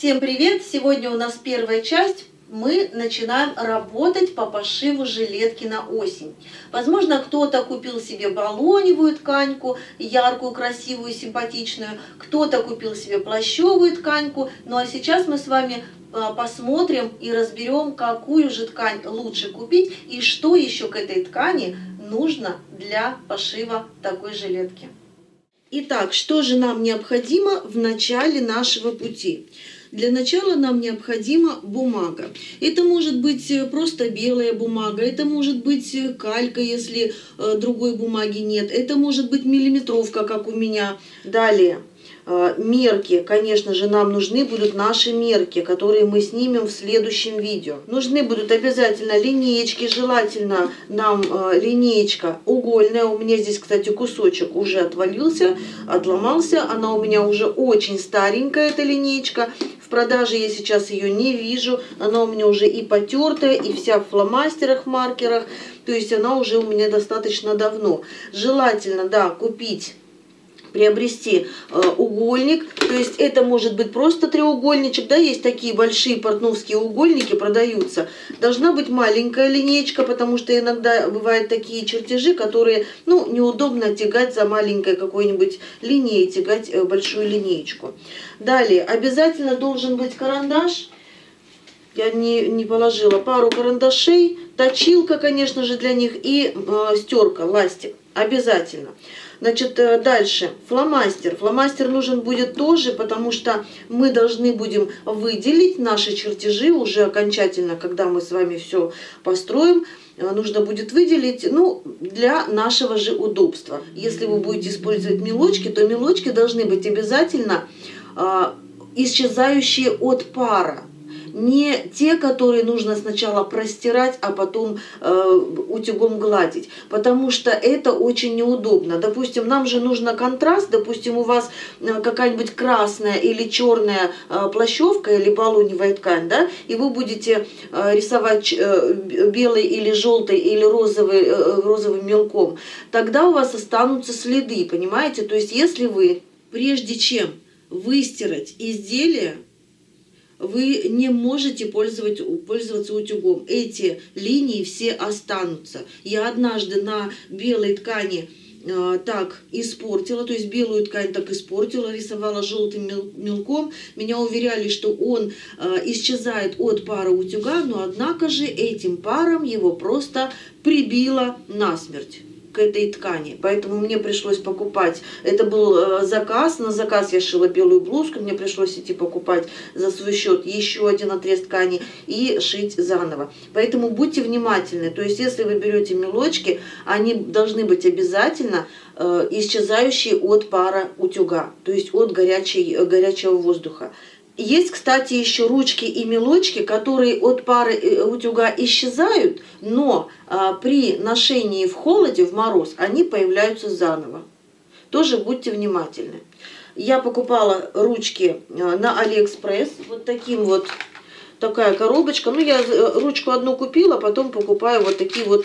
Всем привет! Сегодня у нас первая часть. Мы начинаем работать по пошиву жилетки на осень. Возможно, кто-то купил себе баллоневую тканьку, яркую, красивую, симпатичную. Кто-то купил себе плащевую тканьку. Ну а сейчас мы с вами посмотрим и разберем, какую же ткань лучше купить и что еще к этой ткани нужно для пошива такой жилетки. Итак, что же нам необходимо в начале нашего пути? Для начала нам необходима бумага. Это может быть просто белая бумага, это может быть калька, если другой бумаги нет, это может быть миллиметровка, как у меня. Далее. Мерки, конечно же, нам нужны будут наши мерки, которые мы снимем в следующем видео. Нужны будут обязательно линеечки, желательно нам линеечка угольная. У меня здесь, кстати, кусочек уже отвалился, отломался. Она у меня уже очень старенькая, эта линеечка. В продаже я сейчас ее не вижу. Она у меня уже и потертая, и вся в фломастерах, маркерах. То есть она уже у меня достаточно давно. Желательно, да, приобрести угольник, то есть это может быть просто треугольничек, да, есть такие большие портновские угольники, продаются. Должна быть маленькая линеечка, потому что иногда бывают такие чертежи, которые, ну, неудобно тягать за маленькой какой-нибудь линией, тягать большую линеечку. Далее, обязательно должен быть карандаш. Я не положила пару карандашей, точилка, конечно же, для них, и стерка, ластик. Обязательно. Значит, дальше фломастер. Фломастер нужен будет тоже, потому что мы должны будем выделить наши чертежи уже окончательно, когда мы с вами все построим. Нужно будет выделить, ну, для нашего же удобства. Если вы будете использовать мелочки, то мелочки должны быть обязательно исчезающие от пара. Не те, которые нужно сначала простирать, а потом утюгом гладить, потому что это очень неудобно. Допустим, нам же нужно контраст, допустим, у вас какая-нибудь красная или черная плащевка или баллоневая ткань, да, и вы будете рисовать белый или желтый или розовым мелком, тогда у вас останутся следы, понимаете? То есть если вы, прежде чем выстирать изделие, вы не можете пользоваться утюгом. Эти линии все останутся. Я однажды на белой ткани так испортила, то есть белую ткань так испортила, рисовала желтым мелком. Меня уверяли, что он исчезает от пара утюга, но однако же этим паром его просто прибило насмерть к этой ткани. Поэтому мне пришлось покупать. Это был заказ. На заказ я шила белую блузку. Мне пришлось идти покупать за свой счет еще один отрез ткани и шить заново. Поэтому будьте внимательны. То есть, если вы берете мелочки, они должны быть обязательно исчезающие от пара утюга, то есть от горячего воздуха. Есть, кстати, еще ручки и мелочки, которые от пары утюга исчезают, но при ношении в холоде, в мороз, они появляются заново. Тоже будьте внимательны. Я покупала ручки на Алиэкспресс. Вот таким вот, такая коробочка. Ну, я ручку одну купила, потом покупаю вот такие вот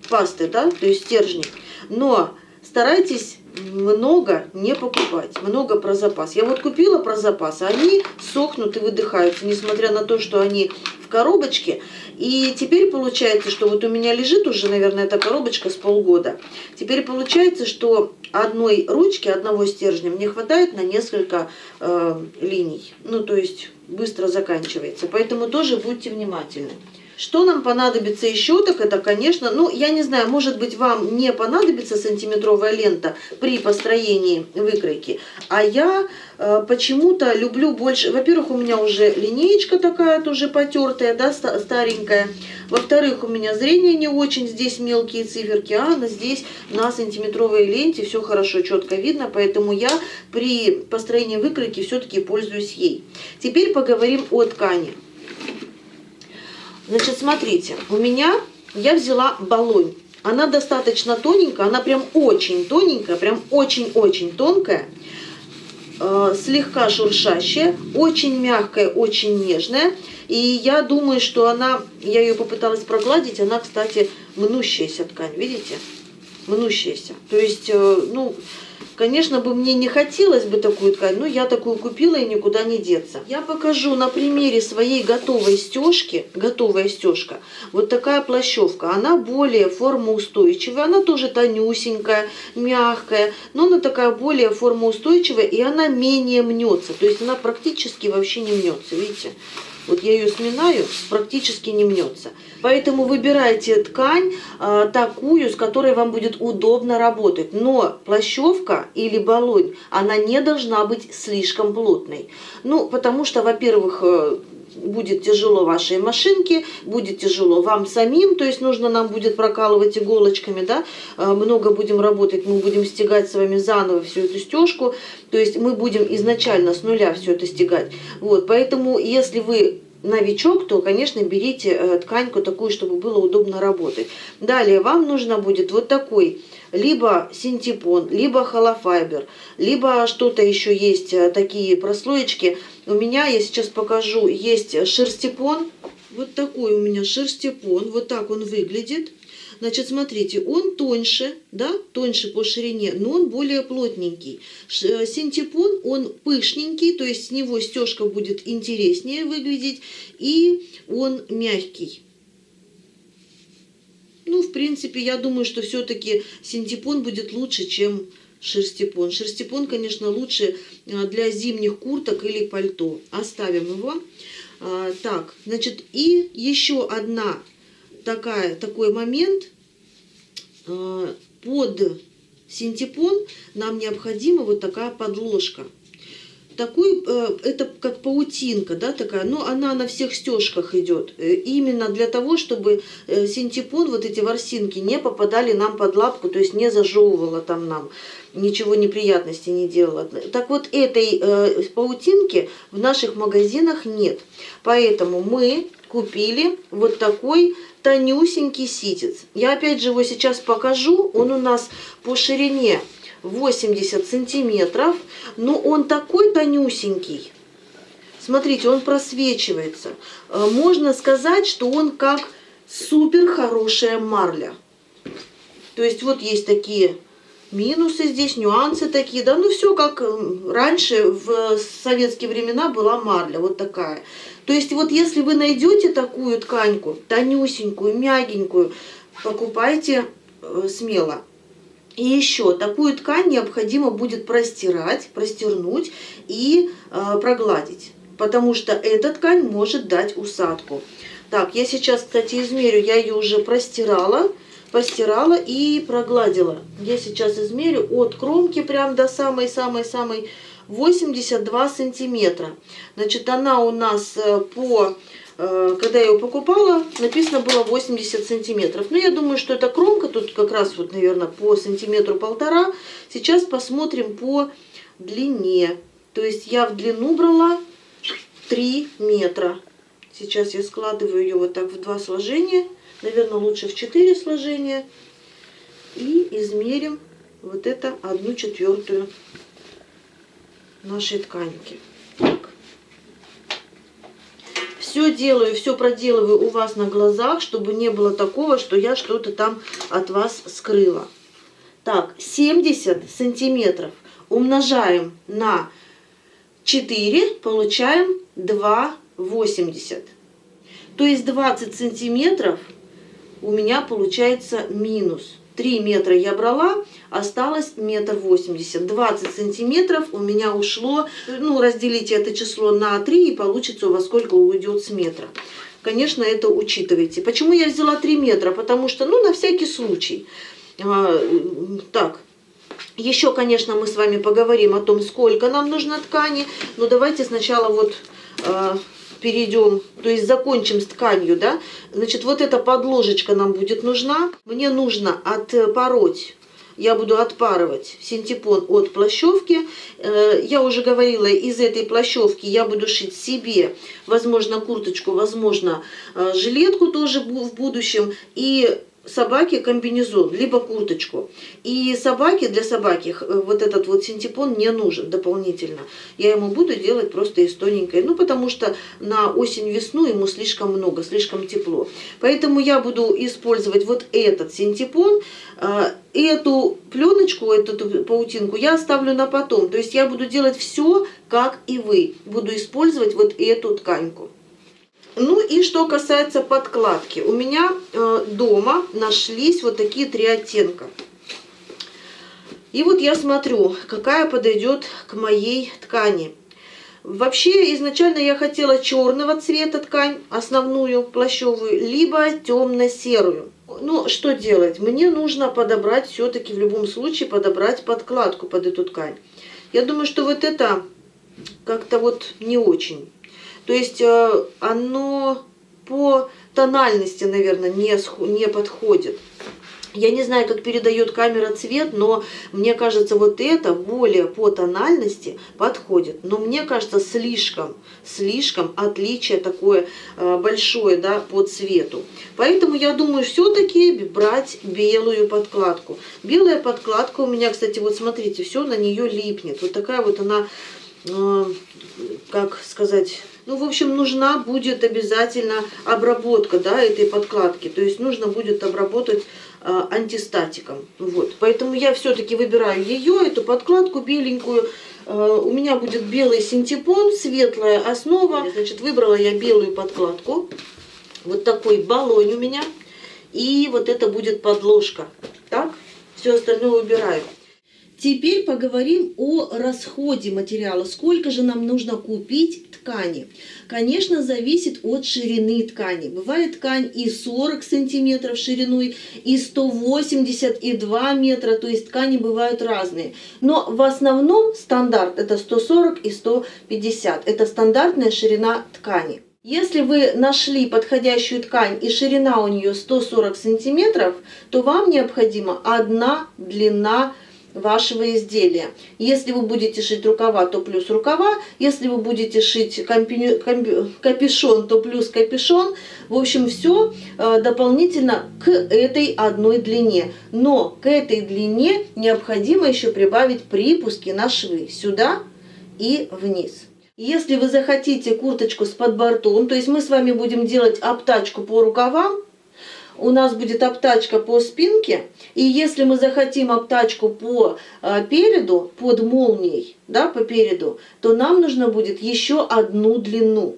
пасты, да, то есть стержни. Но старайтесь много не покупать, много про запас. Я вот купила про запас, а они сохнут и выдыхаются, несмотря на то, что они в коробочке. И теперь получается, что вот у меня лежит уже, наверное, эта коробочка с полгода. Теперь получается, что одной ручки, одного стержня мне хватает на несколько линий. Ну, то есть быстро заканчивается. Поэтому тоже будьте внимательны. Что нам понадобится еще, так это, конечно, ну, я не знаю, может быть, вам не понадобится сантиметровая лента при построении выкройки, а я почему-то люблю больше, во-первых, у меня уже линеечка такая тоже потертая, да, старенькая, во-вторых, у меня зрение не очень, здесь мелкие циферки, а здесь на сантиметровой ленте все хорошо, четко видно, поэтому я при построении выкройки все-таки пользуюсь ей. Теперь поговорим о ткани. Значит, смотрите, я взяла баллонь. Она достаточно тоненькая, она прям очень тоненькая, прям очень-очень тонкая, слегка шуршащая, очень мягкая, очень нежная. И я думаю, что я ее попыталась прогладить, она, кстати, мнущаяся ткань, видите? Мнущаяся. То есть, ну, Конечно бы мне не хотелось бы такую ткань, но я такую купила и никуда не деться. Я покажу на примере своей готовой стежки, готовая стежка, вот такая плащевка. Она более формоустойчивая, она тоже тонюсенькая, мягкая, но она такая более формоустойчивая, и она менее мнется. То есть она практически вообще не мнется, видите? Вот я ее сминаю, практически не мнется. Поэтому выбирайте ткань такую, с которой вам будет удобно работать. Но плащевка или баллонь, она не должна быть слишком плотной. Ну, потому что, во-первых, будет тяжело вашей машинке, будет тяжело вам самим, то есть нужно нам будет прокалывать иголочками, да, много будем работать, мы будем стягать с вами заново всю эту стежку, то есть мы будем изначально с нуля все это стягать. Вот, поэтому если вы новичок, то, конечно, берите тканьку такую, чтобы было удобно работать. Далее вам нужно будет вот такой, либо синтепон, либо холофайбер, либо что-то еще есть, такие прослоечки. У меня, я сейчас покажу, есть шерстепон. Вот такой у меня шерстепон, вот так он выглядит. Значит, смотрите, он тоньше, да, тоньше по ширине, но он более плотненький. Синтепон, он пышненький, то есть с него стежка будет интереснее выглядеть, и он мягкий. Ну, в принципе, я думаю, что все-таки синтепон будет лучше, чем шерстепон. Шерстепон, конечно, лучше для зимних курток или пальто. Оставим его. Так, значит, и еще такой момент. Под синтепон нам необходима вот такая подложка. Это как паутинка, да, такая, но она на всех стежках идет. Именно для того, чтобы синтепон, вот эти ворсинки, не попадали нам под лапку, то есть не зажевывала там нам, ничего неприятностей не делала. Так вот, этой паутинки в наших магазинах нет. Поэтому мы купили вот такой тонюсенький ситец. Я опять же его сейчас покажу. Он у нас по ширине 80 сантиметров, но он такой тонюсенький. Смотрите, он просвечивается. Можно сказать, что он как супер хорошая марля. То есть вот есть такие минусы здесь, нюансы такие, да, ну все как раньше в советские времена была марля, вот такая. То есть вот если вы найдете такую тканьку, тонюсенькую, мягенькую, покупайте смело. И еще такую ткань необходимо будет простернуть и прогладить, потому что эта ткань может дать усадку. Так, я сейчас, кстати, измерю, я ее уже постирала и прогладила. Я сейчас измерю от кромки прям до самой-самой-самой 82 сантиметра. Значит, она у нас когда я ее покупала, написано было 80 сантиметров. Но я думаю, что это кромка, тут как раз вот, наверное, по сантиметру полтора. Сейчас посмотрим по длине. То есть я в длину брала 3 метра. Сейчас я складываю ее вот так в 2 сложения. Наверное, лучше в 4 сложения. И измерим вот это 1/4 нашей тканьки. Так. Все делаю, все проделываю у вас на глазах, чтобы не было такого, что я что-то там от вас скрыла. Так, 70 сантиметров умножаем на 4, получаем 2,80. То есть 20 сантиметров у меня получается минус. 3 метра я брала, осталось 1,80 м. 20 сантиметров у меня ушло. Ну, разделите это число на 3, и получится у вас сколько уйдет с метра. Конечно, это учитывайте. Почему я взяла 3 метра? Потому что, ну, на всякий случай. Так, еще, конечно, мы с вами поговорим о том, сколько нам нужно ткани. Но давайте сначала вот перейдем, то есть закончим с тканью, да. Значит, вот эта подложечка нам будет нужна. Мне нужно отпороть, я буду отпарывать синтепон от плащевки. Я уже говорила, из этой плащевки я буду шить себе, возможно, курточку, возможно, жилетку тоже в будущем. И собаке комбинезон, либо курточку. И для собаки вот этот вот синтепон не нужен дополнительно. Я ему буду делать просто из тоненькой, ну потому что на осень-весну ему слишком много, слишком тепло. Поэтому я буду использовать вот этот синтепон. Эту пленочку, эту паутинку я оставлю на потом. То есть я буду делать все, как и вы. Буду использовать вот эту тканьку. Ну и что касается подкладки. У меня дома нашлись вот такие 3 оттенка. И вот я смотрю, какая подойдет к моей ткани. Вообще, изначально я хотела черного цвета ткань, основную, плащевую, либо темно-серую. Ну, что делать? Мне нужно подобрать, все-таки в любом случае, подобрать подкладку под эту ткань. Я думаю, что вот это как-то вот не очень. То есть оно по тональности, наверное, не подходит. Я не знаю, как передает камера цвет, но мне кажется, вот это более по тональности подходит. Но мне кажется, слишком отличие такое большое, да, по цвету. Поэтому я думаю, все-таки брать белую подкладку. Белая подкладка у меня, кстати, вот смотрите, все на нее липнет. Вот такая вот она, как сказать... Ну, в общем, нужна будет обязательно обработка, да, этой подкладки. То есть нужно будет обработать антистатиком. Вот. Поэтому я все-таки выбираю ее, эту подкладку беленькую. У меня будет белый синтепон, светлая основа. Значит, выбрала я белую подкладку. Вот такой баллон у меня. И вот это будет подложка. Так, все остальное убираю. Теперь поговорим о расходе материала. Сколько же нам нужно купить ткани? Конечно, зависит от ширины ткани. Бывает ткань и 40 сантиметров шириной, и 180, и 2 метра. То есть ткани бывают разные. Но в основном стандарт это 140 и 150. Это стандартная ширина ткани. Если вы нашли подходящую ткань и ширина у нее 140 сантиметров, то вам необходима одна длина вашего изделия. Если вы будете шить рукава, то плюс рукава. Если вы будете шить капюшон, то плюс капюшон. В общем, все дополнительно к этой одной длине. Но к этой длине необходимо еще прибавить припуски на швы сюда и вниз. Если вы захотите курточку с подбортом, то есть мы с вами будем делать обтачку по рукавам, у нас будет обтачка по спинке, и если мы захотим обтачку по переду, под молнией, да, по переду, то нам нужно будет еще одну длину.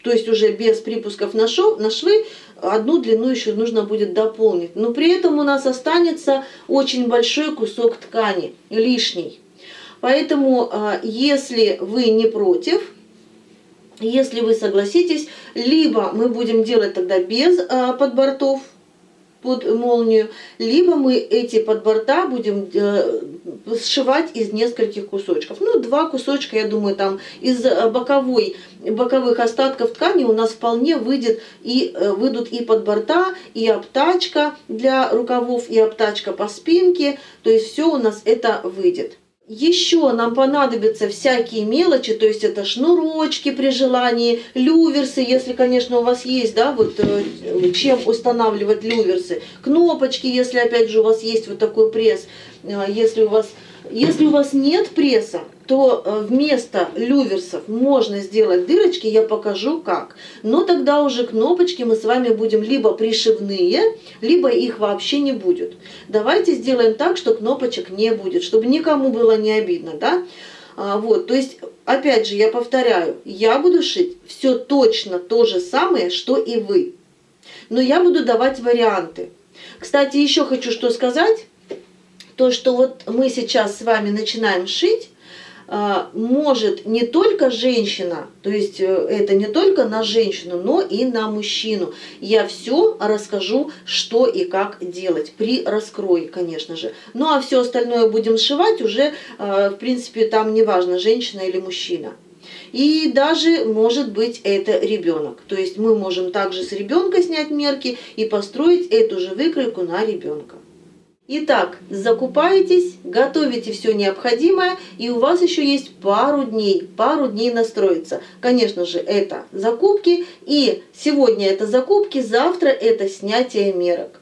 То есть уже без припусков на швы одну длину еще нужно будет дополнить. Но при этом у нас останется очень большой кусок ткани, лишний. Поэтому, если вы не против, если вы согласитесь, либо мы будем делать тогда без подбортов под молнию, либо мы эти подборта будем сшивать из нескольких кусочков. Ну, 2 кусочка, я думаю, там из боковых остатков ткани у нас вполне выйдут и подборта, и обтачка для рукавов, и обтачка по спинке. То есть все у нас это выйдет. Еще нам понадобятся всякие мелочи, то есть это шнурочки при желании, люверсы, если, конечно, у вас есть, да, вот чем устанавливать люверсы, кнопочки, если, опять же, у вас есть вот такой пресс, если у вас нет пресса, то вместо люверсов можно сделать дырочки, я покажу как. Но тогда уже кнопочки мы с вами будем либо пришивные, либо их вообще не будет. Давайте сделаем так, что кнопочек не будет, чтобы никому было не обидно, да? Вот, то есть, опять же, я повторяю, я буду шить все точно то же самое, что и вы. Но я буду давать варианты. Кстати, еще хочу что сказать. То, что вот мы сейчас с вами начинаем шить, может не только женщина, то есть это не только на женщину, но и на мужчину. Я все расскажу, что и как делать при раскрое, конечно же. Ну а все остальное будем сшивать уже, в принципе, там не важно, женщина или мужчина. И даже может быть это ребенок. То есть мы можем также с ребенка снять мерки и построить эту же выкройку на ребенка. Итак, закупаетесь, готовите все необходимое, и у вас еще есть пару дней настроиться. Конечно же, это закупки, и сегодня это закупки, завтра это снятие мерок.